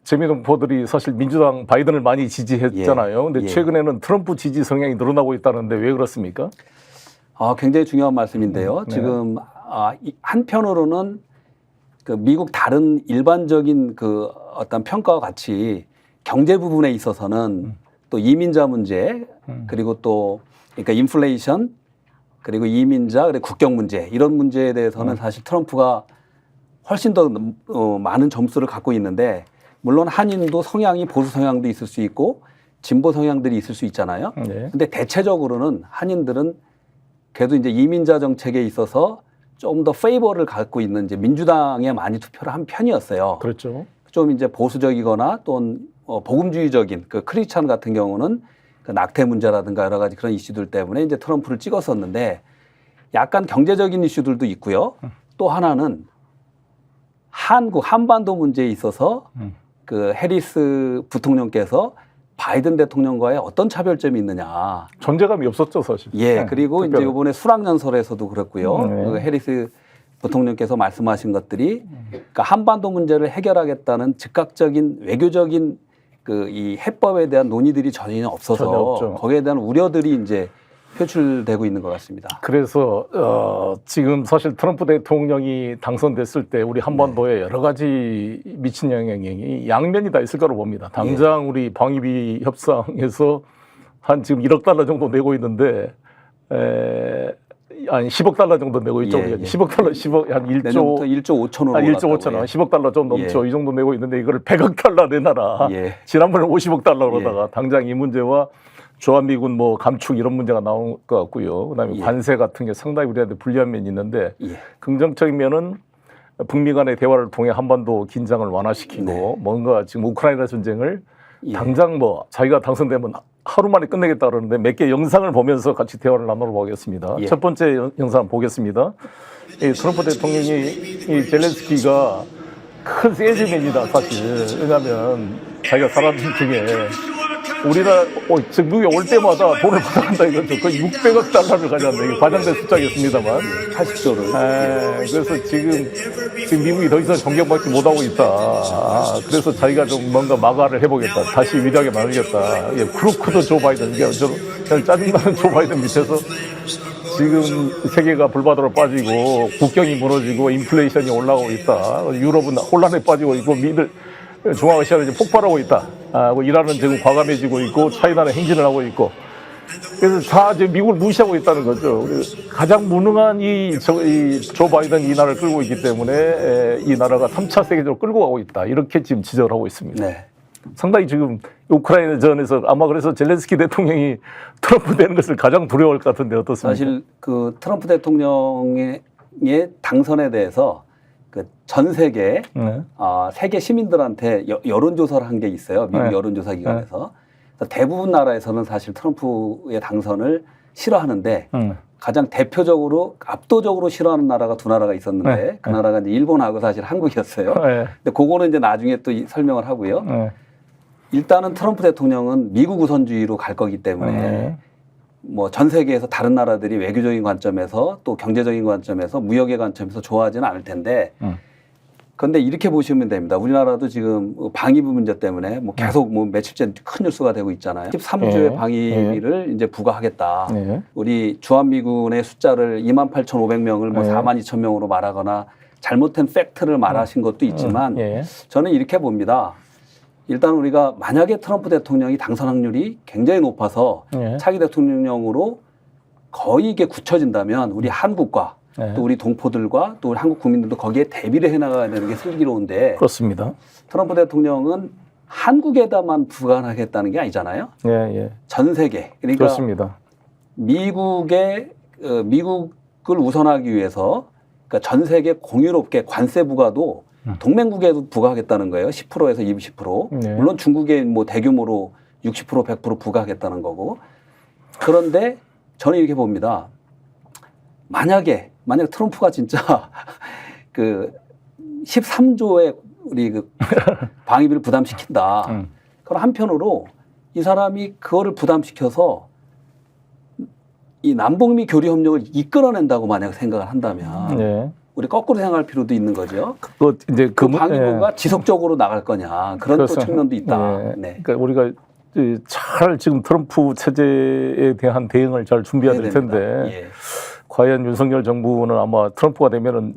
재미동포들이 사실 민주당 바이든을 많이 지지했잖아요. 근데 최근에는 트럼프 지지 성향이 늘어나고 있다는데 왜 그렇습니까? 굉장히 중요한 말씀인데요. 네. 지금 한편으로는 그 미국 다른 일반적인 그 어떤 평가와 같이 경제 부분에 있어서는 또 이민자 문제 그리고 또 그러니까 인플레이션 그리고 이민자 그리고 국경 문제 이런 문제에 대해서는 사실 트럼프가 훨씬 더 많은 점수를 갖고 있는데 물론 한인도 성향이 보수 성향도 있을 수 있고 진보 성향들이 있을 수 있잖아요. 네. 근데 대체적으로는 한인들은 그래도 이제 이민자 정책에 있어서 좀 더 페이버를 갖고 있는 이제 민주당에 많이 투표를 한 편이었어요. 그렇죠. 좀 이제 보수적이거나 또는 복음주의적인 그 크리스찬 같은 경우는 그 낙태 문제라든가 여러 가지 그런 이슈들 때문에 이제 트럼프를 찍었었는데 약간 경제적인 이슈들도 있고요. 또 하나는 한반도 문제에 있어서 그 해리스 부통령께서 바이든 대통령과의 어떤 차별점이 있느냐. 존재감이 없었죠, 사실. 예, 그리고 이제 이번에 수락연설에서도 그렇고요. 네. 그 해리스 부통령께서 말씀하신 것들이 그러니까 한반도 문제를 해결하겠다는 즉각적인 외교적인 그 이 해법에 대한 논의들이 전혀 없어서 전혀 없죠. 거기에 대한 우려들이 이제 표출되고 있는 것 같습니다. 그래서 지금 사실 트럼프 대통령이 당선됐을 때 우리 한반도에 여러 가지 미친 영향이 양면이 다 있을 거로 봅니다. 당장 우리 방위비 협상에서 한 지금 1억 달러 정도 내고 있는데 아니 10억 달러 정도 내고 있죠. 10억 달러, 10억 한 1조 내년부터 1조 5천으로 1조 5천원, 10억 달러 좀 넘죠. 이 정도 내고 있는데 이거를 100억 달러 내놔라. 지난번에 50억 달러 그러다가 당장 이 문제와 주한미군 뭐 감축 이런 문제가 나온 것 같고요. 그다음에 관세 같은 게 상당히 우리한테 불리한 면이 있는데 긍정적인 면은 북미 간의 대화를 통해 한반도 긴장을 완화시키고 뭔가 지금 우크라이나 전쟁을 당장 뭐 자기가 당선되면 하루 만에 끝내겠다 그러는데 몇 개 영상을 보면서 같이 대화를 나눠보겠습니다. 첫 번째 영상 보겠습니다. 이 트럼프 대통령이 이 젤렌스키가 큰 세일즈맨이다 사실. 왜냐하면 자기가 살아준 중에 우리나라 지금 미국에 올 때마다 돈을 받아간다 이거죠. 거의 600억 달러를 가져간다. 이게 과장된 숫자겠습니다만 80조를. 그래서 지금 미국이 더 이상 존경받지 못하고 있다. 그래서 자기가 좀 뭔가 마가를 해보겠다. 다시 위대하게 만들겠다. 크루크도 조 바이든. 그냥 짜증나는 조 바이든 밑에서 지금 세계가 불바다로 빠지고 국경이 무너지고 인플레이션이 올라오고 있다. 유럽은 혼란에 빠지고 있고 중앙아시아는 이제 폭발하고 있다. 이란은 지금 과감해지고 있고 차이나는 행진을 하고 있고 그래서 다 이제 미국을 무시하고 있다는 거죠. 가장 무능한 조 바이든 이 나라를 끌고 있기 때문에 이 나라가 3차 세계적으로 끌고 가고 있다. 이렇게 지금 지적을 하고 있습니다. 네. 상당히 지금 우크라이나 전에서 아마 그래서 젤렌스키 대통령이 트럼프 되는 것을 가장 두려워할 것 같은데 어떻습니까? 사실 그 트럼프 대통령의 당선에 대해서 그 전 세계 세계 시민들한테 여론조사를 한 게 있어요. 미국 여론조사 기관에서. 대부분 나라에서는 사실 트럼프의 당선을 싫어하는데 가장 대표적으로 압도적으로 싫어하는 나라가 두 나라가 있었는데 그 나라가 이제 일본하고 사실 한국이었어요. 근데 그거는 이제 나중에 또 설명을 하고요. 일단은 트럼프 대통령은 미국 우선주의로 갈 거기 때문에 뭐 전 세계에서 다른 나라들이 외교적인 관점에서 또 경제적인 관점에서 무역의 관점에서 좋아하지는 않을 텐데 그런데 이렇게 보시면 됩니다. 우리나라도 지금 방위비 문제 때문에 뭐 계속 뭐 며칠째 큰 뉴스가 되고 있잖아요. 13조의 방위비를 이제 부과하겠다. 우리 주한미군의 숫자를 28,500명을 뭐 42,000명으로 말하거나 잘못된 팩트를 말하신 것도 있지만 저는 이렇게 봅니다. 일단 우리가 만약에 트럼프 대통령이 당선 확률이 굉장히 높아서 차기 대통령으로 거의 이게 굳혀진다면 우리 한국과 또 우리 동포들과 또 우리 한국 국민들도 거기에 대비를 해나가야 되는 게 슬기로운데 그렇습니다. 트럼프 대통령은 한국에다만 부과하겠다는 게 아니잖아요. 전 세계. 그러니까 그렇습니다. 미국을 우선하기 위해서 그러니까 전 세계 공유롭게 관세 부과도 동맹국에도 부과하겠다는 거예요. 10%에서 20%. 물론 중국에 뭐 대규모로 60% 100% 부과하겠다는 거고. 그런데 저는 이렇게 봅니다. 만약에 트럼프가 진짜 그 13조의 우리 그 방위비를 부담시킨다. 그럼 한편으로 이 사람이 그거를 부담시켜서 이 남북미 교류 협력을 이끌어낸다고 만약 생각을 한다면 우리 거꾸로 생각할 필요도 있는 거죠. 이제 그 방위고가 지속적으로 나갈 거냐 그런 또 측면도 있다. 네. 네. 그러니까 우리가 잘 지금 트럼프 체제에 대한 대응을 잘 준비해야 될 텐데 과연 윤석열 정부는 아마 트럼프가 되면은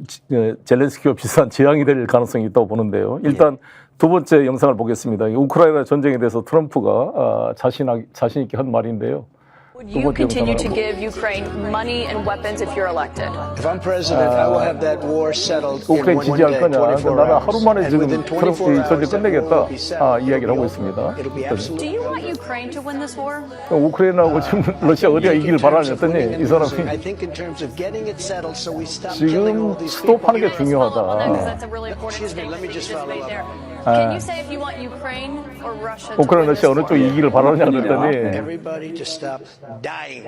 젤렌스키와 비슷한 재앙이 될 가능성이 있다고 보는데요. 일단 두 번째 영상을 보겠습니다. 우크라이나 전쟁에 대해서 트럼프가 자신 있게 한 말인데요. Would you continue to give Ukraine money and weapons if you're elected? If I'm president, I will have that war settled in 우크라이나 one 지지할 day, 거냐? 24 나는 hours. 하루 만에 And 지금 within 트럼프 24 전쟁 hours, that war 끝내겠다. will be settled. 이야기를 하고 It'll be 있습니다. over. It'll be absolutely Do you want Ukraine to win this war? 우크라이나하고 지금 러시아 어디가 이기길 바라냐 했더니 이 I 사람이 think in terms of getting it settled, so we stop 지금 killing all these 스톱하는 게 people. Follow up on that, 'cause 중요하다. that's a really important Excuse me, statement let me that you just just made follow there. up. Can you say if you want Ukraine or Russia to 우크라이나 win 러시아 this 어느 쪽 war? 이기길 바라냐 그랬더니 Everybody to stop dying.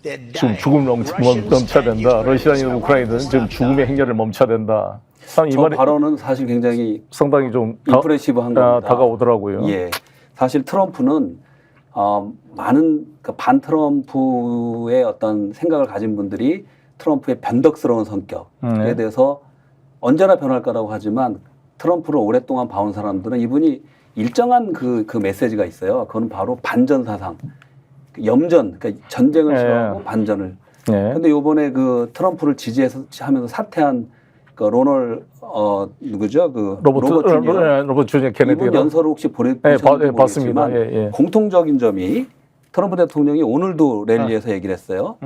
They're 지금 dying. 죽음 Russians 멈춰야 and 된다. Ukrainians 러시아인 are 우크라이나는 wanting to 지금 stop 죽음의 dying. 행렬을 멈춰야 된다. 참 저 발언은 사실 굉장히 상당히 좀 임프레시브한 겁니다. 다가오더라고요. 예, 사실 트럼프는 많은 반 트럼프의 어떤 생각을 가진 분들이 트럼프의 변덕스러운 성격에 대해서 언제나 변할 거라고 하지만 트럼프를 오랫동안 봐온 사람들은 이분이 일정한 그 메시지가 있어요. 그건 바로 반전 사상, 염전, 그러니까 전쟁을 싫어하고 반전을. 근데 요번에 그 트럼프를 지지해서 하면서 사퇴한 그 로널 누구죠? 그 로버트 주니어 케네디. 이분 연설을 혹시 보내주셨는지 봤습니다. 모르겠지만 공통적인 점이 트럼프 대통령이 오늘도 랠리에서 얘기를 했어요.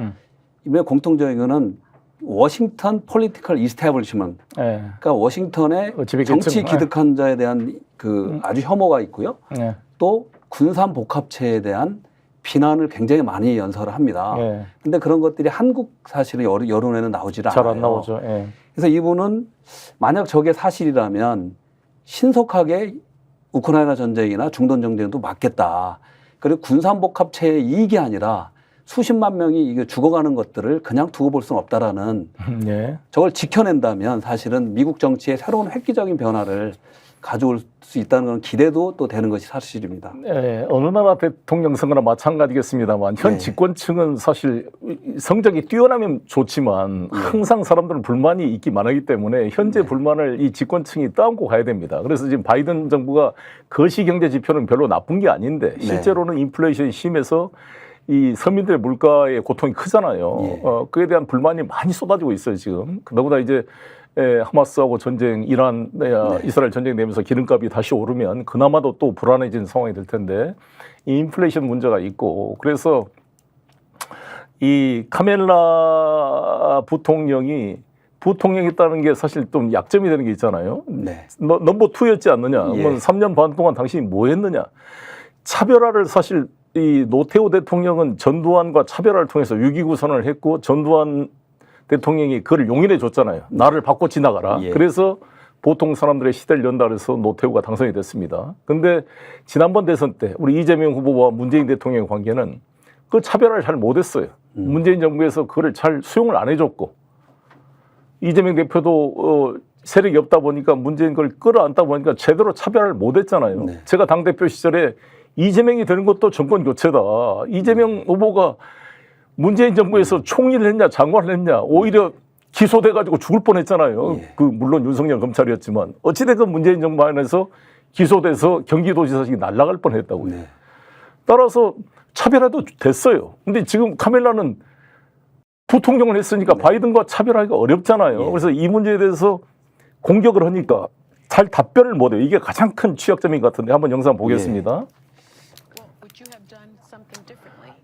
이번에 공통적인 거는 워싱턴 폴리티컬 이스태블리시먼트. 그러니까 워싱턴의 정치 기득한 자에 대한 그 아주 혐오가 있고요. 또 군산 복합체에 대한 비난을 굉장히 많이 연설을 합니다. 근데 그런 것들이 한국 사실은 여론에는 나오질 않아요. 잘 안 나오죠. 그래서 이분은 만약 저게 사실이라면 신속하게 우크라이나 전쟁이나 중동 전쟁도 막겠다. 그리고 군산복합체의 이익이 아니라 수십만 명이 이게 죽어가는 것들을 그냥 두고 볼 수는 없다라는 저걸 지켜낸다면 사실은 미국 정치의 새로운 획기적인 변화를 가져올 수 있다는 그런 기대도 또 되는 것이 사실입니다. 어느 나라 대통령 선거나 마찬가지겠습니다만 현 집권층은 사실 성적이 뛰어나면 좋지만 항상 사람들은 불만이 있기 많기 때문에 현재 불만을 이 집권층이 떠안고 가야 됩니다. 그래서 지금 바이든 정부가 거시경제 지표는 별로 나쁜 게 아닌데 실제로는 인플레이션이 심해서 이 서민들의 물가의 고통이 크잖아요. 그에 대한 불만이 많이 쏟아지고 있어요 지금. 너보다 이제 하마스하고 전쟁, 이란, 이스라엘 전쟁 되면서 기름값이 다시 오르면 그나마도 또 불안해진 상황이 될 텐데 이 인플레이션 문제가 있고 그래서 이 카멜라 부통령이 부통령이었다는 게 사실 좀 약점이 되는 게 있잖아요. 넘버 2였지 않느냐. 3년 반 동안 당신이 뭐 했느냐. 차별화를 사실 이 노태우 대통령은 전두환과 차별화를 통해서 6.29 선언을 했고 전두환 대통령이 그를 용인해 줬잖아요. 나를 받고 지나가라. 그래서 보통 사람들의 시대를 연다 그래서 노태우가 당선이 됐습니다. 근데 지난번 대선 때 우리 이재명 후보와 문재인 대통령의 관계는 그 차별화를 잘 못했어요. 문재인 정부에서 그걸 잘 수용을 안 해줬고 이재명 대표도 세력이 없다 보니까 문재인 걸 끌어안다 보니까 제대로 차별화를 못했잖아요. 제가 당대표 시절에 이재명이 되는 것도 정권 교체다. 이재명 후보가 문재인 정부에서 총리를 했냐 장관을 했냐 오히려 기소돼가지고 죽을 뻔했잖아요. 그 물론 윤석열 검찰이었지만 어찌됐든 문재인 정부 안에서 기소돼서 경기도지사직이 날아갈 뻔했다고요. 따라서 차별화도 됐어요. 근데 지금 카멜라는 부통령을 했으니까 바이든과 차별하기가 어렵잖아요. 그래서 이 문제에 대해서 공격을 하니까 잘 답변을 못해요. 이게 가장 큰 취약점인 것 같은데 한번 영상 보겠습니다.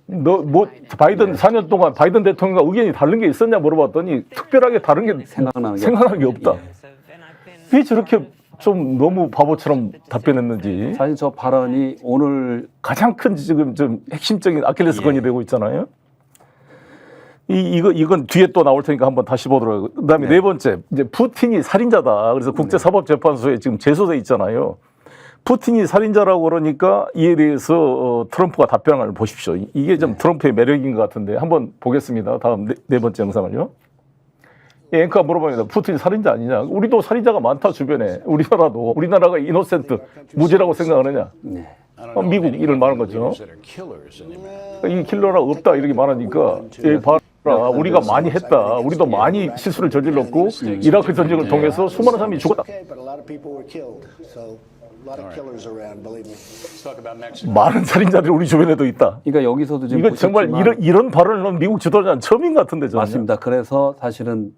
너 뭐 바이든 4년 동안 바이든 대통령과 의견이 다른 게 있었냐 물어봤더니 특별하게 다른 게 생각나는 게 없다. 왜 저렇게 좀 너무 바보처럼 답변했는지. 사실 저 발언이 오늘 가장 큰 지금 좀 핵심적인 아킬레스건이 되고 있잖아요. 이건 뒤에 또 나올 테니까 한번 다시 보도록 하고. 그다음에 네 번째 이제 푸틴이 살인자다. 그래서 국제사법재판소에 지금 제소돼 있잖아요. 푸틴이 살인자라고 그러니까 이에 대해서 트럼프가 답변을 보십시오. 이게 좀 트럼프의 매력인 것 같은데 한번 보겠습니다. 다음 네 번째 영상을요. 앵커가 물어봅니다. 푸틴이 살인자 아니냐. 우리도 살인자가 많다 주변에. 우리나라가 이노센트 무죄라고 생각하느냐. 미국 이를 말한 거죠. 이 킬러가 없다 이렇게 말하니까 우리가 많이 했다. 우리도 많이 실수를 저질렀고 이라크 전쟁을 통해서 수많은 사람이 죽었다. Okay, but a lot of people were killed. So a lot of killers around, believe me. 많은 살인자들이 우리 주변에도 있다. 그러니까 여기서도 지금 이거 정말 이런 발언을 미국 지도자는 처음인 것 같은데 저는. 맞습니다. 그래서 사실은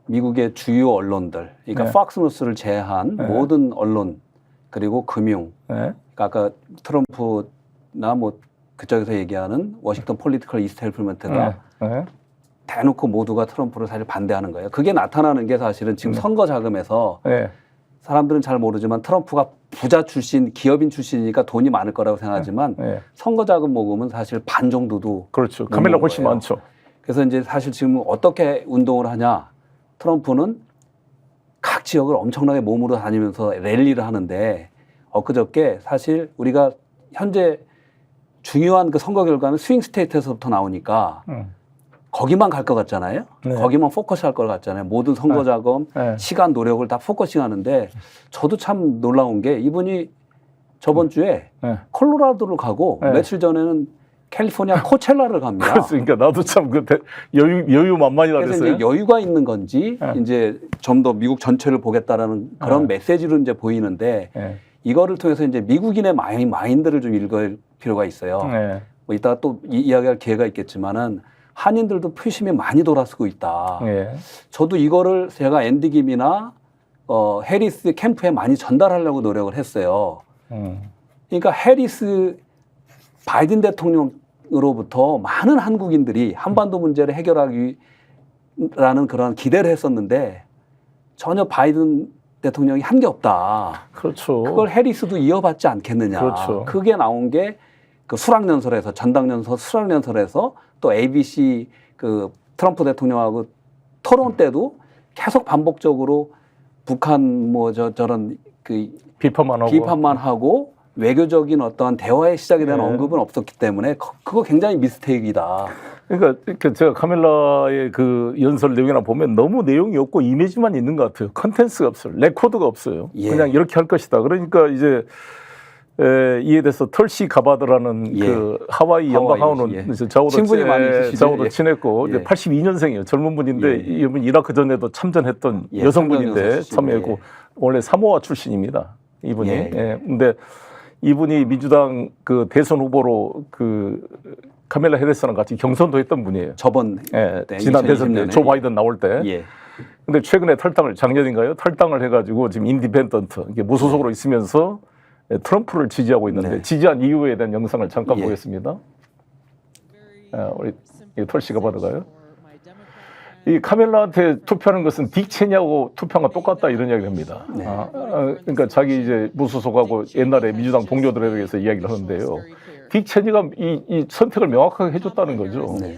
미국의 주요 언론들, 그러니까 네. 팍스뉴스를 제외한 모든 언론 그리고 금융, 네. 그러니까 아까 트럼프나 뭐 그쪽에서 얘기하는 워싱턴 폴리티컬 이스테이플먼트가 네. 대놓고 모두가 트럼프를 사실 반대하는 거예요. 그게 나타나는 게 사실은 지금 선거 자금에서 네. 사람들은 잘 모르지만 트럼프가 부자 출신, 기업인 출신이니까 돈이 많을 거라고 생각하지만 네. 선거 자금 모금은 사실 반 정도도 그렇죠. 못 카밀라 모은 훨씬 거예요. 많죠. 그래서 이제 사실 지금 어떻게 운동을 하냐? 트럼프는 각 지역을 엄청나게 몸으로 다니면서 랠리를 하는데 엊그저께 사실 우리가 현재 중요한 그 선거 결과는 스윙 스테이트에서부터 나오니까 거기만 갈 것 같잖아요. 네. 거기만 포커스할 것 같잖아요. 모든 선거 자금, 네. 시간, 노력을 다 포커싱 하는데 저도 참 놀라운 게 이분이 저번 주에 네. 콜로라도를 가고 네. 며칠 전에는 캘리포니아 코첼라를 갑니다. 그러니까 나도 참 그 여유 만만이라 그래서 그랬어요. 이제 여유가 있는 건지 네. 이제 좀 더 미국 전체를 보겠다라는 그런 메시지로 이제 보이는데 네. 이거를 통해서 이제 미국인의 마인드를 좀 읽을 필요가 있어요. 네. 뭐 이따가 또 이야기할 기회가 있겠지만은 한인들도 표심이 많이 돌아서고 있다. 네. 저도 이거를 제가 앤디 김이나 해리스 캠프에 많이 전달하려고 노력을 했어요. 그러니까 해리스 바이든 대통령으로부터 많은 한국인들이 한반도 문제를 해결하기라는 그런 기대를 했었는데 전혀 바이든 대통령이 한 게 없다. 그렇죠. 그걸 해리스도 이어받지 않겠느냐. 그렇죠. 그게 나온 게 그 수락연설에서 전당연설 수락연설에서 또 ABC 그 트럼프 대통령하고 토론 때도 계속 반복적으로 북한 뭐 저런 그 비판만 하고 외교적인 어떤 대화의 시작에 대한 네. 언급은 없었기 때문에 그거 굉장히 미스테이크이다. 그러니까 제가 카밀라의 그 연설 내용이나 보면 너무 내용이 없고 이미지만 있는 것 같아요. 컨텐츠가 없어요. 레코드가 없어요. 예. 그냥 이렇게 할 것이다. 그러니까 이제 이에 대해서 털시 가바드라는 예. 그 하와이 연방하원은 예. 친분이 많이 있으시죠? 좌우도 예. 친했고 예. 이제 82년생이에요. 젊은 분인데 예. 이분 이라크 전에도 참전했던 예. 여성분인데 참전여사 참여했고 예. 원래 사모아 출신입니다. 이분이. 예. 예. 근데 이분이 민주당 그 대선 후보로 그 카밀라 해리스랑 같이 경선도 했던 분이에요. 저번 예, 때, 지난 대선 때 2020년에. 조 바이든 나올 때. 예. 근데 최근에 작년인가요? 탈당을 해가지고 지금 인디펜던트, 이게 무소속으로 있으면서 트럼프를 지지하고 있는데 네. 지지한 이유에 대한 영상을 잠깐 예. 보겠습니다. 우리 털씨가 받아가요. 이 카밀라한테 투표하는 것은 딕 체니하고 투표한 거 똑같다 이런 이야기를 합니다. 네. 그러니까 자기 이제 무소속하고 옛날에 민주당 동료들에 대해서 이야기를 하는데요. 딕 체니가 이 선택을 명확하게 해줬다는 거죠. 네.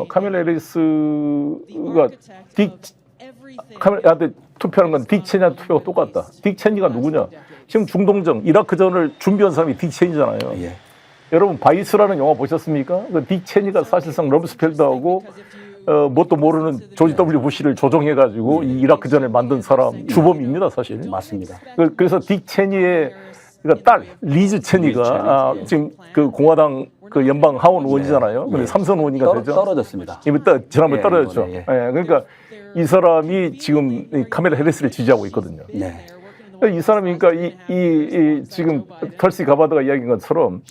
카밀라 해리스가 카밀라한테 투표하는 건 딕 체니한테 투표가 똑같다. 딕 체니가 누구냐? 지금 중동정 이라크전을 준비한 사람이 딕 체니잖아요. 예. 여러분 바이스라는 영화 보셨습니까? 그 딕 체니가 사실상 럼스펠드하고 뭣도 모르는 조지 W 부시를 조종해가지고 이 이라크전을 만든 사람 주범입니다, 사실. 맞습니다. 그래서 딕 체니의 그러니까 딸 리즈 체니가 지금 그 공화당 그 연방 하원 의원이잖아요. 근데 삼선 의원이가 되죠. 떨어졌습니다. 이번 지난번에 예, 떨어졌죠. 이번에, 그러니까 이 사람이 지금 이 카밀라 해리스를 지지하고 있거든요. 네. 이 사람이 그러니까 이 지금 털시 가바드가 이야기한 것처럼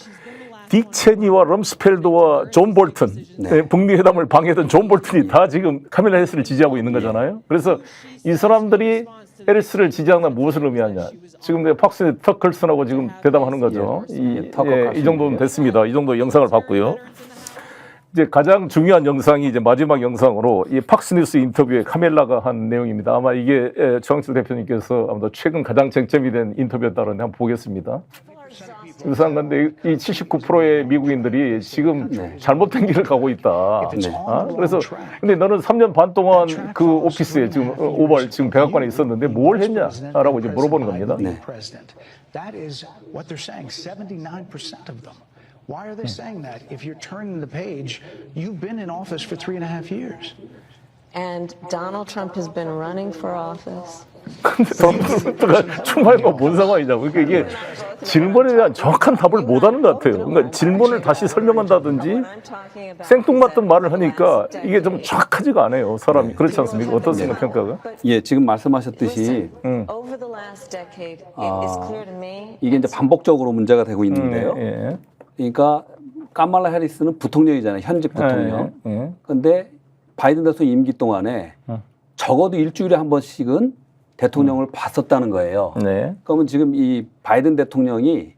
딕 체니와 럼스펠드와 존 볼튼, 네. 북미 회담을 방해했던 존 볼튼이 다 지금 카밀라 해리스를 지지하고 있는 거잖아요. 그래서 이 사람들이 해리스를 지지하는 무엇을 의미하냐? 지금 팍스뉴스 터클슨하고 지금 대담하는 거죠. 이 정도면 됐습니다. 이 정도 영상을 봤고요. 이제 가장 중요한 영상이 이제 마지막 영상으로 이 팍스뉴스 인터뷰에 카밀라가 한 내용입니다. 아마 이게 정영철 대표님께서 아마도 최근 가장 쟁점이 된 인터뷰였다는데 한번 보겠습니다. 유사한 건데 이 79%의 미국인들이 지금 잘못된 길을 가고 있다. 그래서 근데 너는 3년 반 동안 그 오피스에 지금 오발 지금 백악관에 있었는데 뭘 했냐라고 이제 물어보는 겁니다. That is what they're saying. 79% of them. Why are they saying that? If you're turning the page, you've been in office for 3.5 years. And Donald Trump has been running for office 근데 트럼프가 출마해봐 뭔 상황이냐고. 그러니까 이게 질문에 대한 정확한 답을 못하는 것 같아요. 그러니까 질문을 다시 설명한다든지 생뚱맞던 말을 하니까 이게 좀 정확하지가 않아요. 사람이. 그렇지 않습니까? 어떻습니까? 평가가? 예, 지금 말씀하셨듯이 이게 이제 반복적으로 문제가 되고 있는데요. 예. 그러니까 카말라 해리스는 부통령이잖아요. 현직 부통령. 그런데 바이든 대통령 임기 동안에 적어도 일주일에 한 번씩은 대통령을 봤었다는 거예요. 네. 그러면 지금 이 바이든 대통령이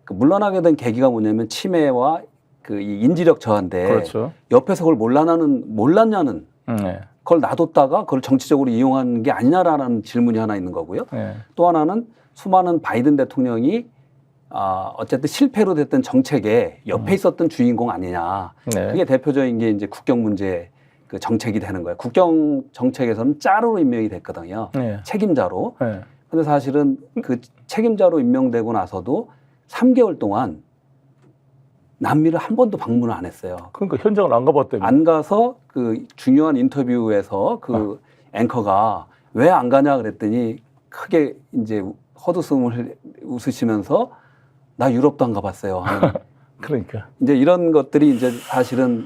그 물러나게 된 계기가 뭐냐면 치매와 그 이 인지력 저하인데 그렇죠. 옆에서 그걸 몰랐냐는 네. 그걸 놔뒀다가 그걸 정치적으로 이용하는 게 아니냐라는 질문이 하나 있는 거고요. 네. 또 하나는 수많은 바이든 대통령이 어쨌든 실패로 됐던 정책에 옆에 있었던 주인공 아니냐. 네. 그게 대표적인 게 이제 국경 문제 그 정책이 되는 거예요. 국경 정책에서는 짜르로 임명이 됐거든요. 네. 책임자로. 네. 근데 사실은 그 책임자로 임명되고 나서도 3개월 동안 남미를 한 번도 방문을 안 했어요. 그러니까 현장을 안 가봤다며. 안 가서 그 중요한 인터뷰에서 그 앵커가 왜 안 가냐 그랬더니 크게 이제 헛웃음을 웃으시면서 나 유럽도 안 가봤어요 하는 그러니까. 이제 이런 것들이 이제 사실은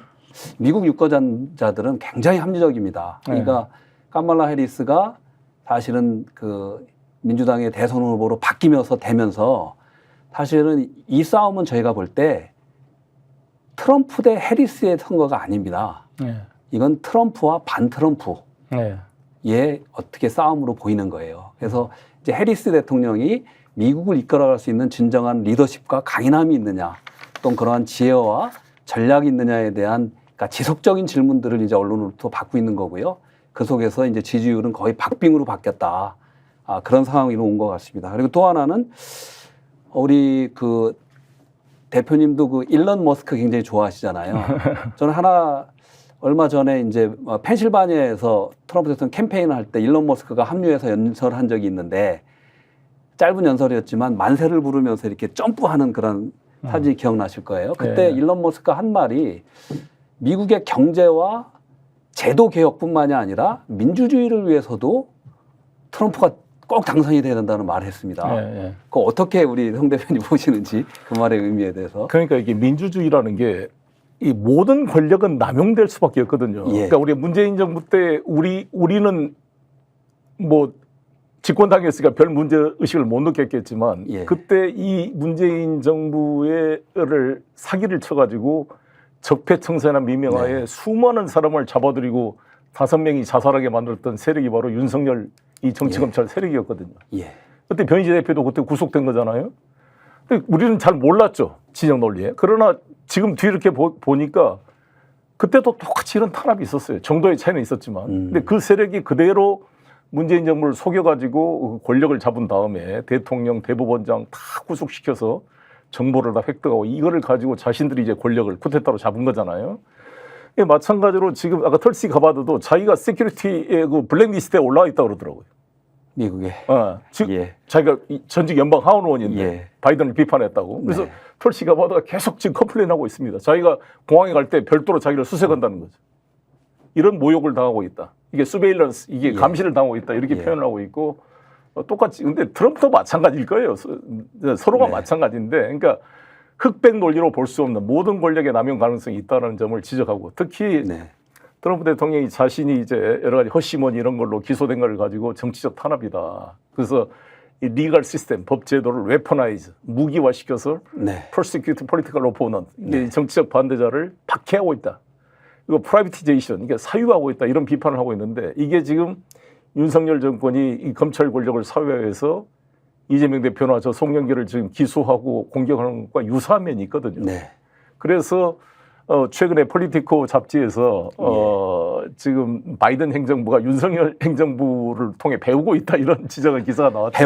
미국 유권자들은 굉장히 합리적입니다. 그러니까 카말라 해리스가 사실은 그 민주당의 대선 후보로 바뀌면서 되면서 사실은 이 싸움은 저희가 볼 때 트럼프 대 해리스의 선거가 아닙니다. 네. 이건 트럼프와 반 트럼프의 네. 어떻게 싸움으로 보이는 거예요. 그래서 이제 해리스 대통령이 미국을 이끌어갈 수 있는 진정한 리더십과 강인함이 있느냐, 또 그러한 지혜와 전략이 있느냐에 대한 그러니까 지속적인 질문들을 이제 언론으로부터 받고 있는 거고요. 그 속에서 이제 지지율은 거의 박빙으로 바뀌었다. 그런 상황으로 온 것 같습니다. 그리고 또 하나는 우리 그 대표님도 그 일론 머스크 굉장히 좋아하시잖아요. 저는 얼마 전에 이제 펜실바니아에서 트럼프 대통령 캠페인을 할 때 일론 머스크가 합류해서 연설한 적이 있는데 짧은 연설이었지만 만세를 부르면서 이렇게 점프하는 그런 사진이 기억나실 거예요. 그때 일론 머스크가 한 말이 미국의 경제와 제도 개혁뿐만이 아니라 민주주의를 위해서도 트럼프가 꼭 당선이 돼야 된다는 말을 했습니다. 그거 어떻게 우리 송 대표님 보시는지 그 말의 의미에 대해서. 그러니까 이게 민주주의라는 게 이 모든 권력은 남용될 수밖에 없거든요. 그러니까 우리 문재인 정부 때 우리는 뭐 집권당이었으니까 별 문제 의식을 못 느꼈겠지만 그때 이 문재인 정부를 사기를 쳐가지고 적폐청산한 미명하에 수많은 사람을 잡아들이고 5명이 자살하게 만들었던 세력이 바로 윤석열 이 정치검찰 세력이었거든요. 그때 변희재 대표도 그때 구속된 거잖아요. 근데 우리는 잘 몰랐죠. 진영 논리에. 그러나 지금 뒤에 이렇게 보니까 그때도 똑같이 이런 탄압이 있었어요. 정도의 차이는 있었지만. 근데 그 세력이 그대로 문재인 정부를 속여가지고 권력을 잡은 다음에 대통령, 대법원장 다 구속시켜서 정보를 다 획득하고 이거를 가지고 자신들이 이제 권력을 쿠데타로 잡은 거잖아요. 마찬가지로 지금 아까 털시 가바드도 자기가 세큐리티의 그 블랙리스트에 올라와 있다고 그러더라고요. 미국에. 지금 자기가 전직 연방 하원의원인데 바이든을 비판했다고. 그래서 털시 가바드가 계속 지금 컴플레인하고 있습니다. 자기가 공항에 갈 때 별도로 자기를 수색한다는 거죠. 이런 모욕을 당하고 있다. 이게 서베일런스, 이게 감시를 당하고 있다. 이렇게 표현을 하고 있고 똑같이. 근데 트럼프도 마찬가지일 거예요. 서로가 마찬가지인데, 그러니까 흑백 논리로 볼 수 없는 모든 권력의 남용 가능성이 있다는 점을 지적하고 특히 트럼프 대통령이 자신이 이제 여러 가지 허심원이 이런 걸로 기소된 걸 가지고 정치적 탄압이다. 그래서 이 리걸 시스템, 법 제도를 웨퍼나이즈, 무기화시켜서 prosecute political opponent, 이게 정치적 반대자를 박해하고 있다. 이거 프라이빗이제이션, 이게 사유하고 있다. 이런 비판을 하고 있는데 이게 지금 윤석열 정권이 이 검찰 권력을 사유화해서 이재명 대표나 저 송영길을 지금 기소하고 공격하는 것과 유사한 면이 있거든요. 그래서 최근에 폴리티코 잡지에서 지금 바이든 행정부가 윤석열 행정부를 통해 배우고 있다 이런 지적의 기사가 나왔죠.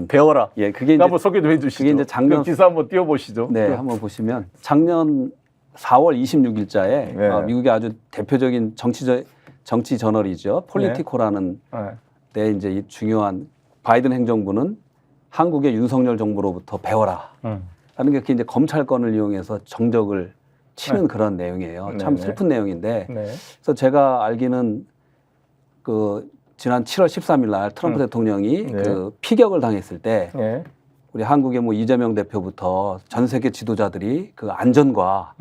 배워라. 그게 이제 한번 소개 좀 해주시죠. 그게 이제 작년 그 기사 한번 띄워보시죠. 한번 보시면 작년 4월 26일자에 미국의 아주 대표적인 정치 저널이죠. 폴리티코라는 데 이제 이 중요한 바이든 행정부는 한국의 윤석열 정부로부터 배워라. 라는 게 이제 검찰권을 이용해서 정적을 치는 그런 내용이에요. 참 슬픈 내용인데. 그래서 제가 알기는 그 지난 7월 13일 날 트럼프 대통령이 그 피격을 당했을 때 우리 한국의 뭐 이재명 대표부터 전 세계 지도자들이 그 안전과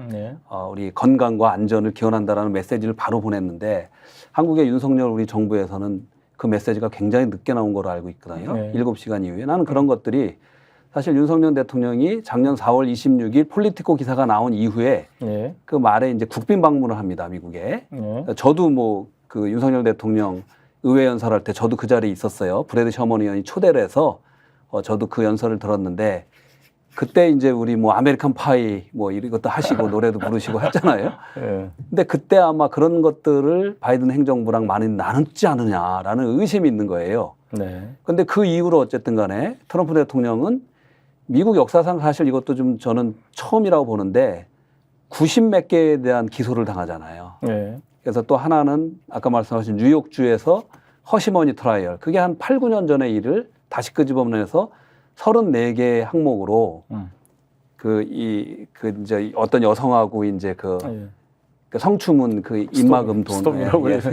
우리 건강과 안전을 기원한다라는 메시지를 바로 보냈는데 한국의 윤석열 우리 정부에서는 그 메시지가 굉장히 늦게 나온 걸로 알고 있거든요. 7시간 이후에. 나는 그런 것들이 사실 윤석열 대통령이 작년 4월 26일 폴리티코 기사가 나온 이후에 그 말에 이제 국빈 방문을 합니다. 미국에. 저도 뭐 그 윤석열 대통령 의회 연설할 때 저도 그 자리에 있었어요. 브래드 셔먼 의원이 초대를 해서 저도 그 연설을 들었는데 그때 이제 우리 뭐 아메리칸 파이 뭐 이런 것도 하시고 노래도 부르시고 했잖아요. 근데 그때 아마 그런 것들을 바이든 행정부랑 많이 나눴지 않느냐라는 의심이 있는 거예요. 근데 그 이후로 어쨌든 간에 트럼프 대통령은 미국 역사상 사실 이것도 좀 저는 처음이라고 보는데 90몇 개에 대한 기소를 당하잖아요. 그래서 또 하나는 아까 말씀하신 뉴욕주에서 허시머니 트라이얼. 그게 한 8, 9년 전의 일을 다시 끄집어내서 34개 항목으로 이제 어떤 여성하고 이제 그 성추문 그 입막음 돈. 스톰이라고 그래서.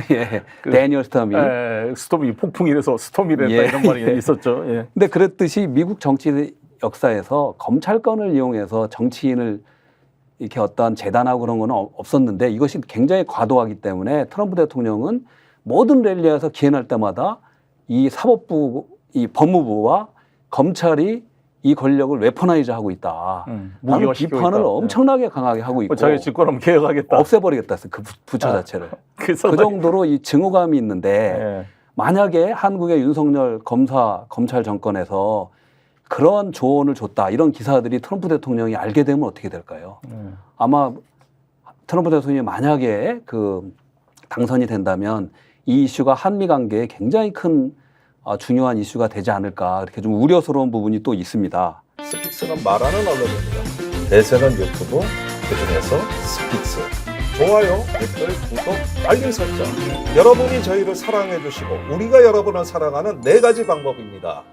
데니얼 스톰이. 스톰이 폭풍이 돼서 스톰이 됐다 이런 말이 있었죠. 근데 그랬듯이 미국 정치 역사에서 검찰권을 이용해서 정치인을 이렇게 어떤 재단하고 그런 건 없었는데 이것이 굉장히 과도하기 때문에 트럼프 대통령은 모든 랠리에서 기회날 때마다 이 사법부, 이 법무부와 검찰이 이 권력을 웨퍼나이즈하고 있다. 라는 비판을 엄청나게 강하게 하고 있고 자기 집권하면 개혁하겠다. 없애버리겠다 했어요. 그 부처 자체를. 그 정도로 이 증오감이 있는데 만약에 한국의 윤석열 검찰 정권에서 그런 조언을 줬다. 이런 기사들이 트럼프 대통령이 알게 되면 어떻게 될까요? 아마 트럼프 대통령이 만약에 그 당선이 된다면 이 이슈가 한미 관계에 굉장히 큰 중요한 이슈가 되지 않을까 이렇게 좀 우려스러운 부분이 또 있습니다. 스픽스는 말하는 언론입니다. 대세는 유튜브, 그중에서 스픽스. 좋아요, 댓글, 구독, 알림 설정. 여러분이 저희를 사랑해 주시고 우리가 여러분을 사랑하는 4가지 방법입니다.